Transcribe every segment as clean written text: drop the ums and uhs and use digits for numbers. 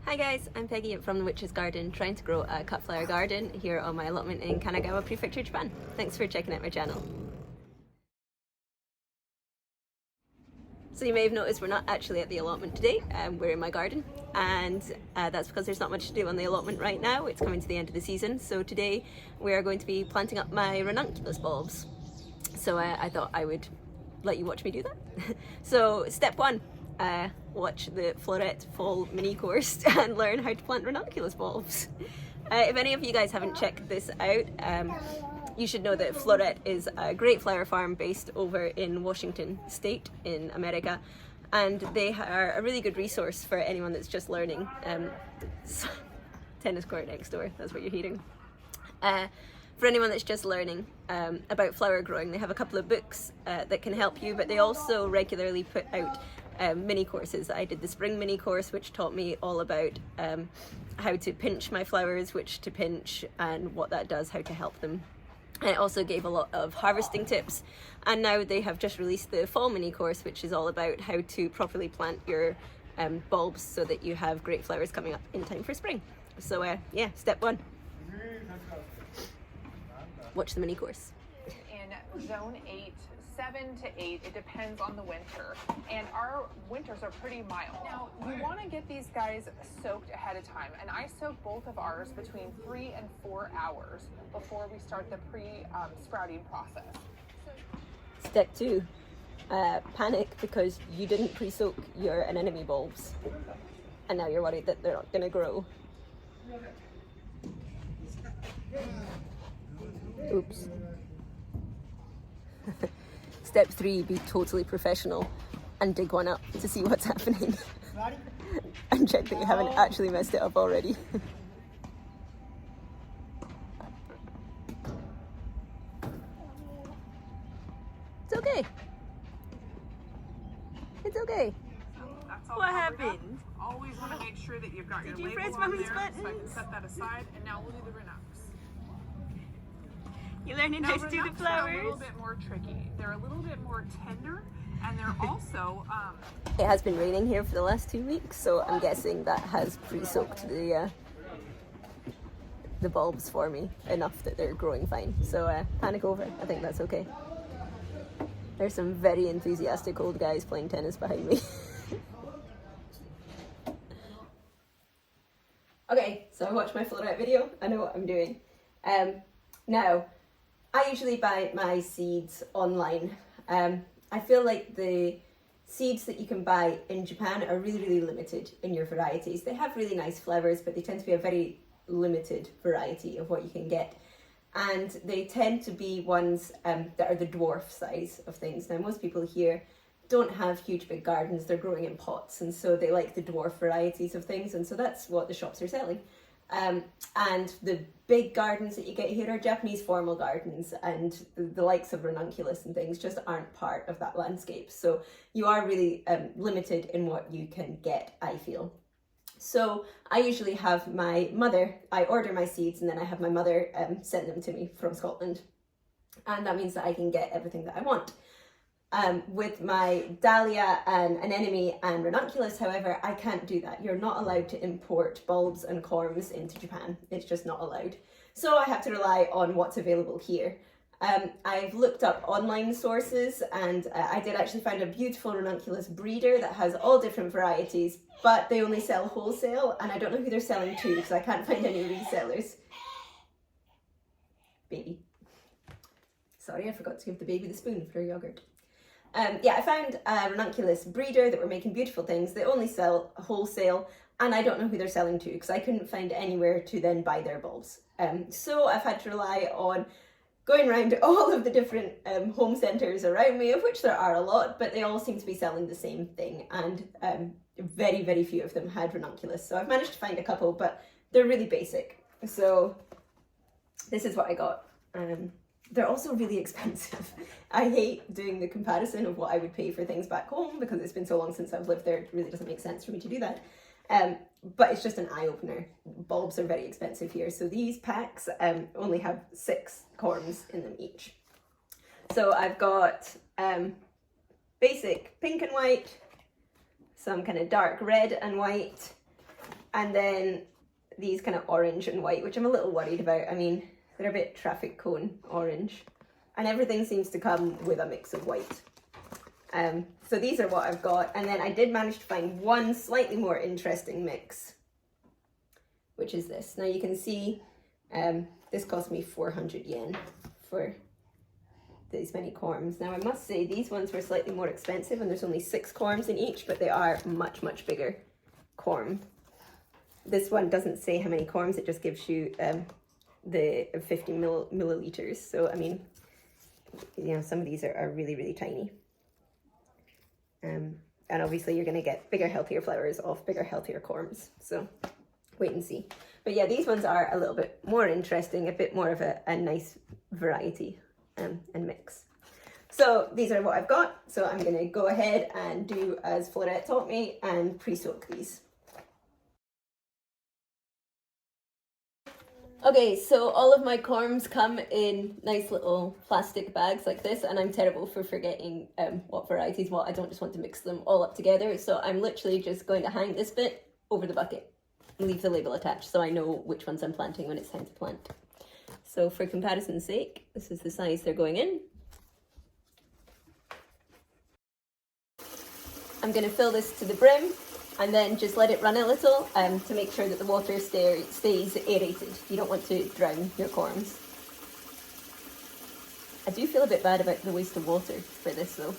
Hi guys, I'm Peggy from the Witch's Garden, trying to grow a cut flower garden here on my allotment in Kanagawa Prefecture, Japan. Thanks for checking out my channel. So you may have noticed we're not actually at the allotment today, we're in my garden, and that's because there's not much to do on the allotment right now. It's coming to the end of the season, so today we are going to be planting up my ranunculus bulbs. So I thought I would let you watch me do that. So step one, watch the Floret Fall mini course and learn how to plant ranunculus bulbs. If any of you guys haven't checked this out, you should know that Floret is a great flower farm based over in Washington State in America, and they are a really good resource for anyone that's just learning. Tennis court next door, that's what you're hearing. For anyone that's just learning about flower growing, they have a couple of books that can help you, but they also regularly put out mini courses. I did the spring mini course, which taught me all about how to pinch my flowers, which to pinch and what that does, how to help them. And it also gave a lot of harvesting tips, and now they have just released the fall mini course, which is all about how to properly plant your bulbs so that you have great flowers coming up in time for spring. So yeah, step one, watch the mini course. In zone 8, 7 to 8, it depends on the winter, and our winters are pretty mild. Now, you want to get these guys soaked ahead of time, and I soak both of ours between 3 and 4 hours before we start the pre-sprouting process. Step two, panic because you didn't pre-soak your anemone bulbs, and now you're worried that they're not going to grow. Oops. Step three, be totally professional and dig one up to see what's happening and check that you haven't actually messed it up already. It's okay. It's okay. That's all What covered up. happened? Always want to make sure that you've got Did your you label press on Mommy's there, so I can buttons? set that aside, and now we'll do the Renux. You're learning Now, how to do the Renux are a little flowers. bit more tricky. They're a little bit more tender, and they're also It has been raining here for the last 2 weeks, so I'm guessing that has pre-soaked the bulbs for me enough that they're growing fine. So panic over, I think that's okay. There's some very enthusiastic old guys playing tennis behind me. Okay, so I watched my Floret video, I know what I'm doing. Now, I usually buy my seeds online. I feel like the seeds that you can buy in Japan are really, really limited in your varieties. They have really nice flowers, but they tend to be a very limited variety of what you can get. And they tend to be ones that are the dwarf size of things. Now, most people here don't have huge big gardens, they're growing in pots, and so they like the dwarf varieties of things, and so that's what the shops are selling. And the big gardens that you get here are Japanese formal gardens, and the likes of ranunculus and things just aren't part of that landscape. So you are really limited in what you can get, I feel. So I usually have my mother, I order my seeds and then I have my mother send them to me from Scotland. And that means that I can get everything that I want. With my dahlia and anemone and ranunculus, however, I can't do that. You're not allowed to import bulbs and corms into Japan. It's just not allowed. So I have to rely on what's available here. I've looked up online sources, and I did actually find a beautiful ranunculus breeder that has all different varieties, but they only sell wholesale, and I don't know who they're selling to because I can't find any resellers. Baby. Sorry, I forgot to give the baby the spoon for her yogurt. Yeah, I found a ranunculus breeder that were making beautiful things. They only sell wholesale, and I don't know who they're selling to because I couldn't find anywhere to then buy their bulbs. So I've had to rely on going around all of the different home centres around me, of which there are a lot, but they all seem to be selling the same thing, and very, very few of them had ranunculus. So I've managed to find a couple, but they're really basic. So this is what I got. They're also really expensive. I hate doing the comparison of what I would pay for things back home because it's been so long since I've lived there, it really doesn't make sense for me to do that. But it's just an eye-opener. Bulbs are very expensive here. So these packs only have 6 corms in them each. So I've got basic pink and white, some kind of dark red and white, And then these kind of orange and white, which I'm a little worried about. I mean, they're a bit traffic cone orange. And everything seems to come with a mix of white. So these are what I've got. And then I did manage to find one slightly more interesting mix, which is this. Now you can see this cost me 400 yen for these many corms. Now I must say these ones were slightly more expensive and there's only 6 corms in each, but they are much, much bigger corm. This one doesn't say how many corms, it just gives you the 50 milliliters. So, I mean, you know, some of these are really, really tiny. And obviously you're going to get bigger, healthier flowers off bigger, healthier corms. So wait and see. But yeah, these ones are a little bit more interesting, a bit more of a nice variety and mix. So these are what I've got. So I'm going to go ahead and do as Florette taught me and pre-soak these. Okay, so all of my corms come in nice little plastic bags like this, and I'm terrible for forgetting what varieties what. I don't just want to mix them all up together, so I'm literally just going to hang this bit over the bucket and leave the label attached so I know which ones I'm planting when it's time to plant. So for comparison's sake, this is the size they're going in. I'm going to fill this to the brim and then just let it run a little to make sure that the water stays aerated. You don't want to drown your corms. I do feel a bit bad about the waste of water for this though.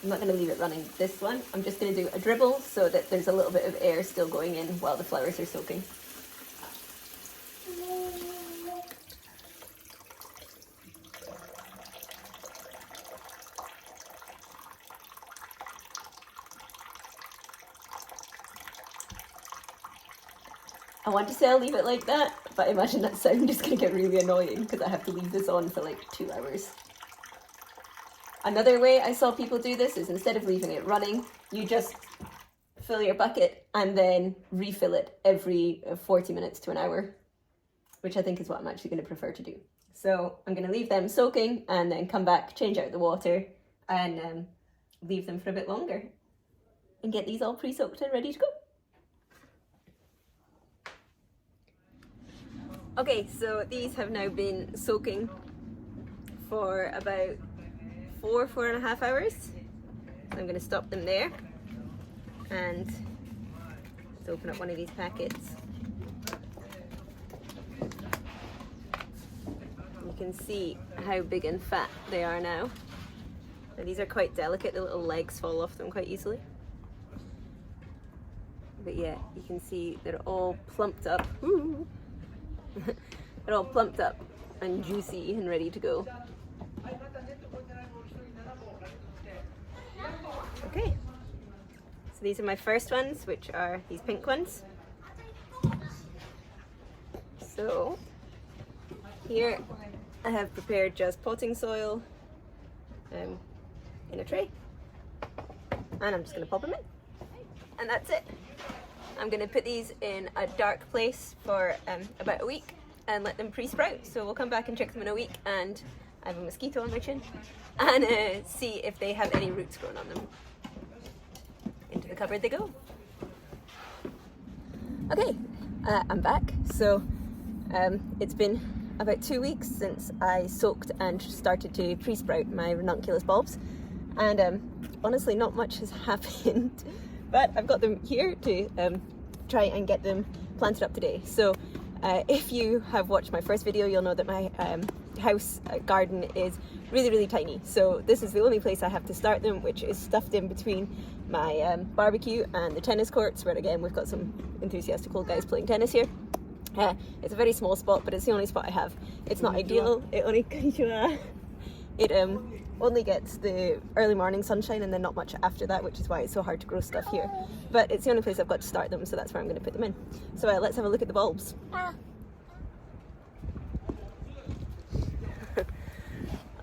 I'm not going to leave it running this one. I'm just going to do a dribble so that there's a little bit of air still going in while the flowers are soaking. I want to say I'll leave it like that, but I imagine that sound is going to get really annoying because I have to leave this on for like 2 hours. Another way I saw people do this is instead of leaving it running, you just fill your bucket and then refill it every 40 minutes to an hour, which I think is what I'm actually going to prefer to do. So I'm going to leave them soaking and then come back, change out the water and leave them for a bit longer and get these all pre-soaked and ready to go. Okay, so these have now been soaking for about 4.5 hours. So I'm going to stop them there and let's open up one of these packets. You can see how big and fat they are now. Now these are quite delicate, the little legs fall off them quite easily. But yeah, you can see they're all plumped up. Ooh. They're all plumped up and juicy and ready to go. Okay, so these are my first ones, which are these pink ones. So here I have prepared just potting soil in a tray, and I'm just going to pop them in, and that's it. I'm going to put these in a dark place for about a week and let them pre-sprout. So we'll come back and check them in a week, and I have a mosquito on my chin, and see if they have any roots grown on them. Into the cupboard they go. Okay, I'm back. So it's been about 2 weeks since I soaked and started to pre-sprout my ranunculus bulbs, and honestly not much has happened. But I've got them here to try and get them planted up today. So if you have watched my first video, you'll know that my house garden is really, really tiny. So this is the only place I have to start them, which is stuffed in between my barbecue and the tennis courts, where again we've got some enthusiastic old guys playing tennis here. It's a very small spot, but it's the only spot I have. It's not ideal. It only gets the early morning sunshine and then not much after that, which is why it's so hard to grow stuff here. But it's the only place I've got to start them, so that's where I'm going to put them in. So let's have a look at the bulbs.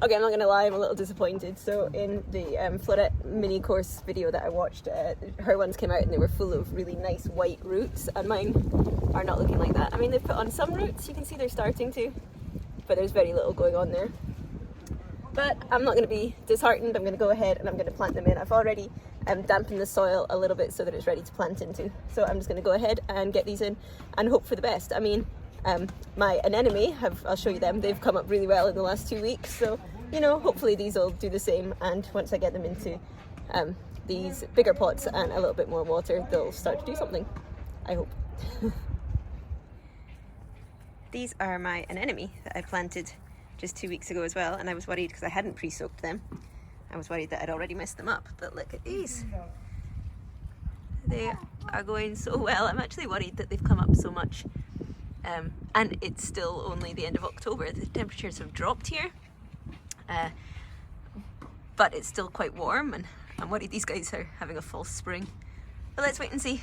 Okay, I'm not going to lie, I'm a little disappointed. So in the Florette mini course video that I watched, her ones came out and they were full of really nice white roots, and mine are not looking like that. I mean, they've put on some roots, you can see they're starting to, but there's very little going on there. But I'm not going to be disheartened. I'm going to go ahead and I'm going to plant them in. I've already dampened the soil a little bit so that it's ready to plant into. So I'm just going to go ahead and get these in and hope for the best. I mean, my anemone, I'll show you them, they've come up really well in the last 2 weeks. So, you know, hopefully these will do the same. And once I get them into these bigger pots and a little bit more water, they'll start to do something, I hope. These are my anemone that I planted just 2 weeks ago as well, and I was worried because I hadn't pre-soaked them. I was worried that I'd already messed them up, but look at these. They are going so well. I'm actually worried that they've come up so much. And it's still only the end of October. The temperatures have dropped here, but it's still quite warm, and I'm worried these guys are having a false spring. But let's wait and see.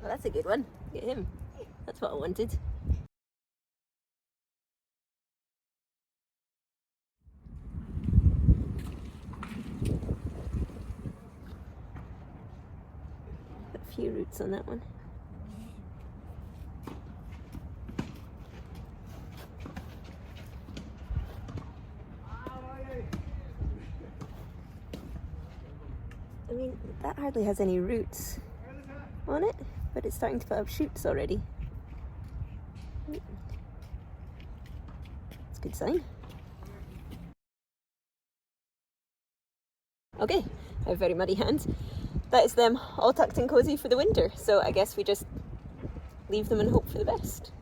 Well, that's a good one. Look at him. That's what I wanted. Got a few roots on that one. I mean, that hardly has any roots on it, but it's starting to put up shoots already. It's a good sign. Okay, I have very muddy hands. That is them all tucked in cozy for the winter, so I guess we just leave them and hope for the best.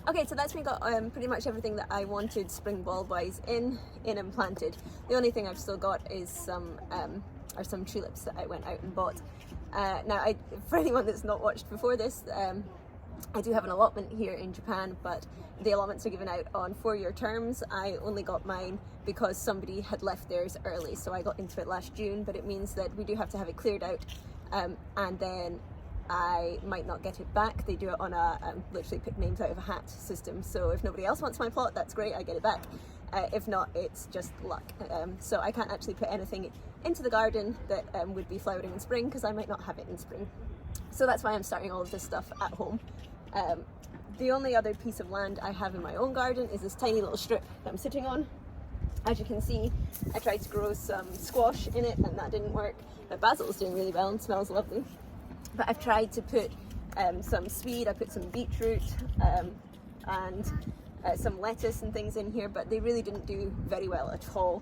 Okay, so that's me got pretty much everything that I wanted spring bulb wise in and planted. The only thing I've still got is some tulips that I went out and bought. Now, for anyone that's not watched before this, I do have an allotment here in Japan, but the allotments are given out on 4-year terms. I only got mine because somebody had left theirs early, so I got into it last June, but it means that we do have to have it cleared out, and then I might not get it back. They do it on a literally pick names out of a hat system, so if nobody else wants my plot, that's great, I get it back. If not, it's just luck. So I can't actually put anything into the garden that would be flowering in spring because I might not have it in spring. So that's why I'm starting all of this stuff at home. The only other piece of land I have in my own garden is this tiny little strip that I'm sitting on. As you can see, I tried to grow some squash in it and that didn't work. But basil is doing really well and smells lovely. But I've tried to put some swede, I put some beetroot and some lettuce and things in here, but they really didn't do very well at all.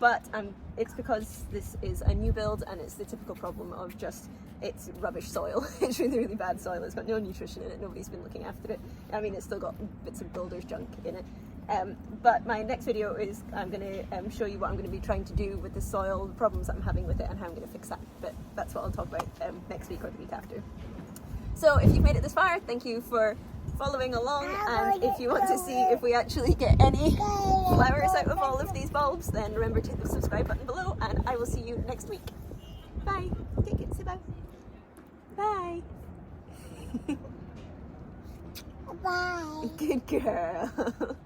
But it's because this is a new build and it's the typical problem of just it's rubbish soil. It's really, really bad soil. It's got no nutrition in it. Nobody's been looking after it. I mean, it's still got bits of builder's junk in it. But my next video is I'm going to show you what I'm going to be trying to do with the soil, the problems that I'm having with it, and how I'm going to fix that. But that's what I'll talk about next week or the week after. So if you've made it this far, thank you for following along, and if you want to see if we actually get any flowers out of all of these bulbs, then remember to hit the subscribe button below, and I will see you next week. Bye. Take it. Say bye. Bye. Bye. Good girl.